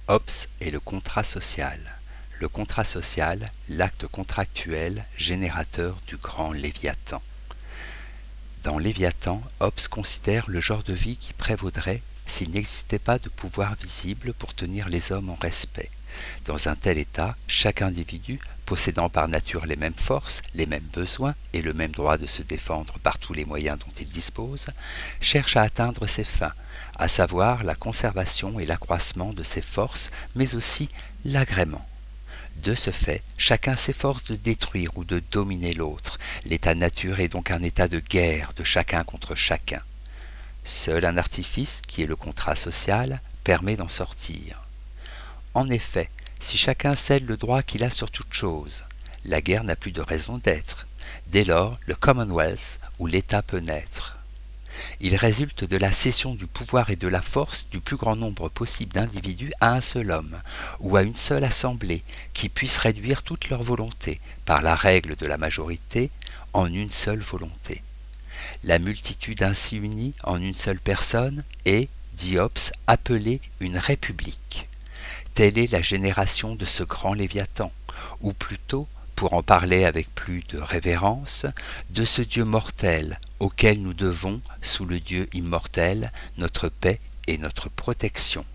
Hobbes et le contrat social. Le contrat social, l'acte contractuel générateur du grand Léviathan. Dans Léviathan, Hobbes considère le genre de vie qui prévaudrait s'il n'existait pas de pouvoir visible pour tenir les hommes en respect. Dans un tel état, chaque individu, possédant par nature les mêmes forces, les mêmes besoins et le même droit de se défendre par tous les moyens dont il dispose, cherche à atteindre ses fins, à savoir la conservation et l'accroissement de ses forces, mais aussi l'agrément. De ce fait, chacun s'efforce de détruire ou de dominer l'autre. L'état nature est donc un état de guerre de chacun contre chacun. Seul un artifice, qui est le contrat social, permet d'en sortir. En effet, si chacun cède le droit qu'il a sur toute chose, la guerre n'a plus de raison d'être. Dès lors, le Commonwealth, où l'État peut naître. Il résulte de la cession du pouvoir et de la force du plus grand nombre possible d'individus à un seul homme, ou à une seule assemblée, qui puisse réduire toute leur volonté, par la règle de la majorité, en une seule volonté. La multitude ainsi unie en une seule personne est, dit Hobbes, appelée une république. Telle est la génération de ce grand Léviathan, ou plutôt, pour en parler avec plus de révérence, de ce Dieu mortel auquel nous devons, sous le Dieu immortel, notre paix et notre protection.